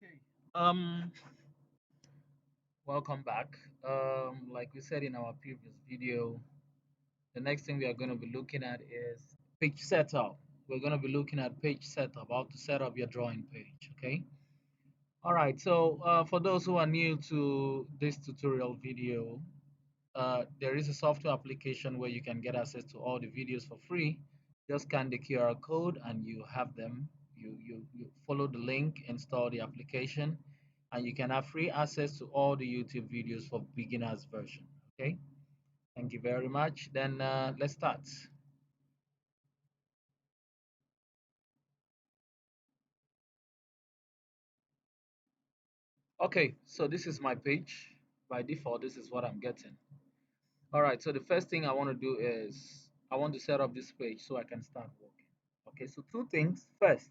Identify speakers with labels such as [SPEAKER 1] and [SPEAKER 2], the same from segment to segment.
[SPEAKER 1] Okay. Welcome back. Like we said in our previous video, the next thing we are going to be looking at is page setup. We're going to be looking at page setup, how to set up your drawing page. Okay. All right. So for those who are new to this tutorial video, there is a software application where you can get access to all the videos for free. Just scan the QR code and you have them. You follow the link, install the application, and you can have free access to all the YouTube videos for beginners version. Okay, thank you very much. Then let's start. Okay, so this is my page. By default, this is what I'm getting. All right, so the first thing I want to do is I want to set up this page so I can start working. Okay, so two things. First,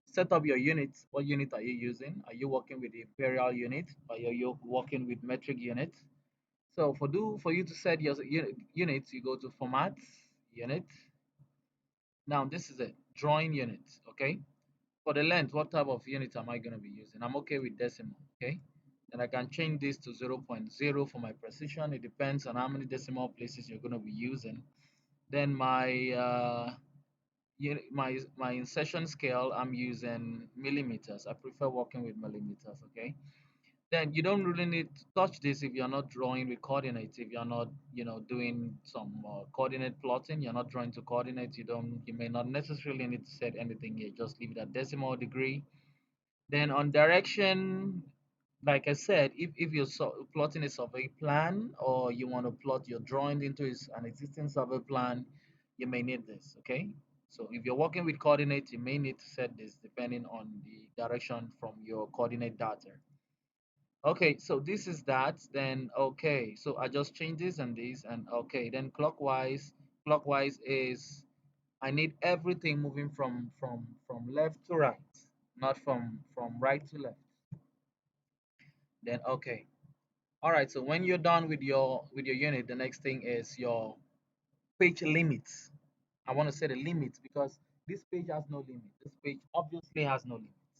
[SPEAKER 1] set up your units. What unit are you using? Are you working with the imperial unit or are you working with metric unit? So for you to set your units, you go to format, unit. Now this is it, drawing unit. Okay. For the length, what type of unit am I going to be using? I'm okay with decimal. Okay. And I can change this to zero point 0.0 for my precision. It depends on how many decimal places you're going to be using. Then my insertion scale, I'm using millimeters. I prefer working with millimeters. Okay. Then you don't really need to touch this if you're not drawing with coordinates. If you're not, doing some coordinate plotting, you're not drawing to coordinates. You may not necessarily need to set anything here. Just leave it at decimal degree. Then on direction, like I said, if you're plotting a survey plan or you want to plot your drawing into an existing survey plan, you may need this. Okay. So if you're working with coordinates, you may need to set this depending on the direction from your coordinate data. Okay, so this is that. Then okay, so I just change this and this and okay. Then clockwise, clockwise is I need everything moving from left to right, not from right to left. Then okay. All right, so when you're done with your unit, the next thing is your page limits. I want to set a limit because this page has no limit. This page obviously has no limits.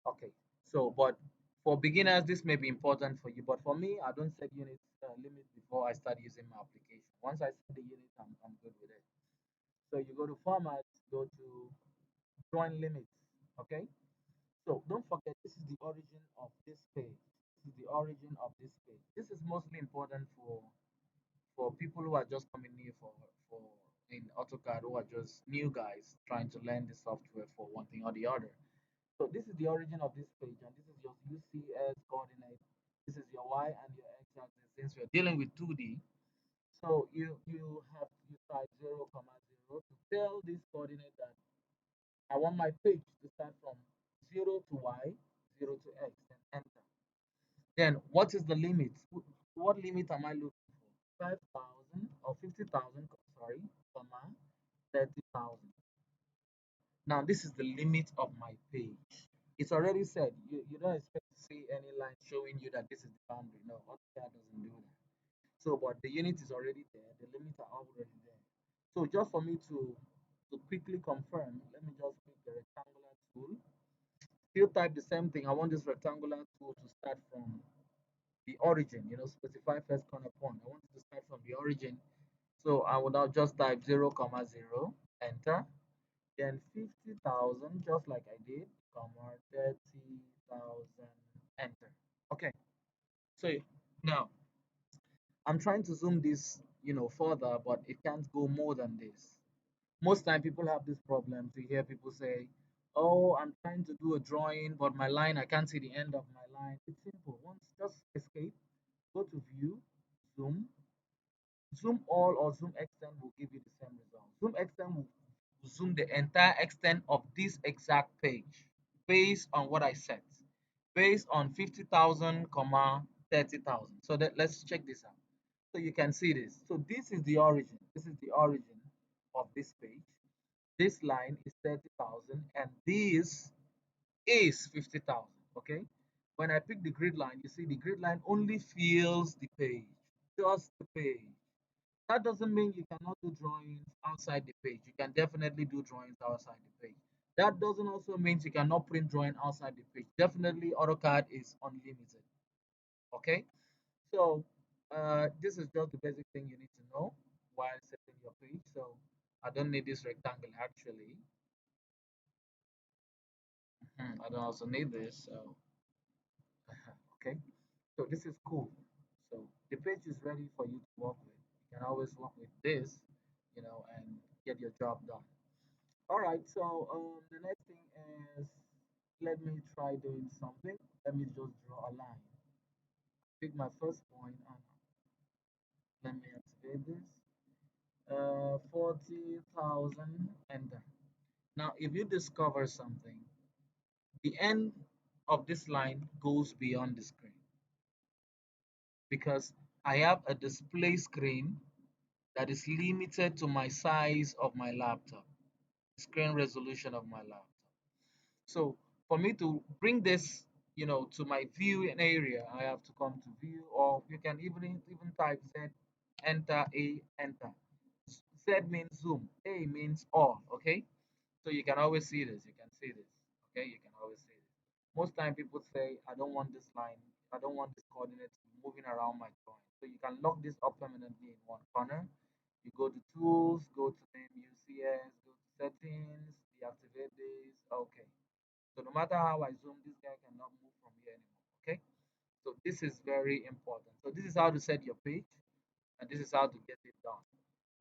[SPEAKER 1] Okay, so but for beginners, this may be important for you, but for me, I don't set unit limit before I start using my application. Once I set the unit, I'm good with it. So you go to format, go to drawing limits. Okay, so don't forget this is the origin of this page. This is the origin of this page. This is mostly important for people who are just coming new for in AutoCAD, who are just new guys trying to learn the software for one thing or the other. So this is the origin of this page, and this is your UCS coordinate. This is your Y and your X axis. Since we're dealing with 2D, so you have you type 0, comma 0 to tell this coordinate that I want my page to start from 0 to Y, 0 to X, then enter. Then what is the limit? What limit am I looking for? 5,000 or 50,000? Sorry, comma 30,000. Now this is the limit of my page. It's already said. You don't expect to see any line showing you that this is the boundary. No, AutoCAD doesn't do that. So, but the unit is already there. The limits are already there. So just for me to quickly confirm, let me just pick the rectangular tool. Still type the same thing. I want this rectangular tool to start from the origin. Specify first corner point. I want it to start from the origin. So I will now just type 0, comma 0, enter. Then 50,000, just like I did, comma 30,000, enter. Okay, so now I'm trying to zoom this, further, but it can't go more than this. Most time people have this problem to hear people say, "Oh, I'm trying to do a drawing, but my line, I can't see the end of my line." It's simple. Once just escape, go to view, zoom, zoom all or zoom extend will give you the same result. Zoom extend will zoom the entire extent of this exact page based on what I set, based on 50,000, comma 30,000. So let's check this out. So you can see this. So this is the origin. This is the origin of this page. This line is 30,000 and this is 50,000. Okay. When I pick the grid line, you see the grid line only fills the page, just the page. That doesn't mean you cannot do drawings outside the page. You can definitely do drawings outside the page. That doesn't also mean you cannot print drawing outside the page. Definitely, AutoCAD is unlimited. Okay, so this is just the basic thing you need to know while setting your page. So I don't need this rectangle actually. I don't also need this. So okay, so this is cool. So the page is ready for you to work with. You can always work with this, and get your job done. All right. So the next thing is, let me try doing something. Let me just draw a line. Pick my first point and let me activate this. 40,000 enter. Now, if you discover something, the end of this line goes beyond the screen because I have a display screen that is limited to my size of my laptop, screen resolution of my laptop. So for me to bring this, to my viewing area, I have to come to view, or you can even type Z, enter A, enter. Z means zoom, A means all. Okay, so you can always see this. You can see this. Okay, you can always see this. Most time people say, I don't want this line, I don't want this coordinate moving around my drawing. So you can lock this up permanently in one corner. You go to tools, go to name UCS, go to settings, deactivate this. Okay. So no matter how I zoom, this guy cannot move from here anymore. Okay. So this is very important. So this is how to set your page, and this is how to get it done.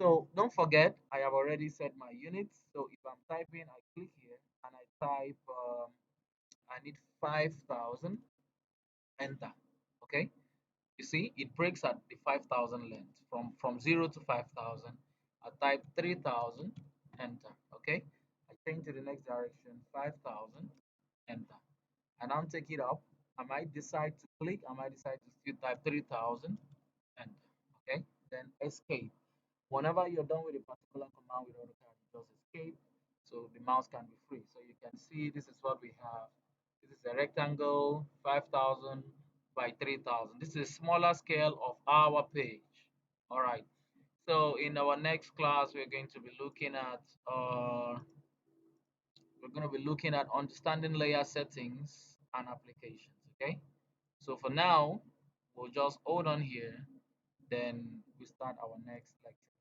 [SPEAKER 1] So don't forget, I have already set my units. So if I'm typing, I click here and I type, I need 5,000, enter. Okay. You see, it breaks at the 5,000 length from 0 to 5,000. I type 3,000, enter. Okay. I change to the next direction, 5,000, enter. And I'll take it up. I might decide to click. I might decide to still type 3,000, enter. Okay. Then escape. Whenever you're done with a particular command with AutoCAD, you just escape so the mouse can be free. So you can see this is what we have. This is a rectangle, 5,000 by 3,000. This is a smaller scale of our page. All right. So in our next class, uh, we're going to be looking at understanding layer settings and applications. Okay. So for now, we'll just hold on here. Then we start our next lecture.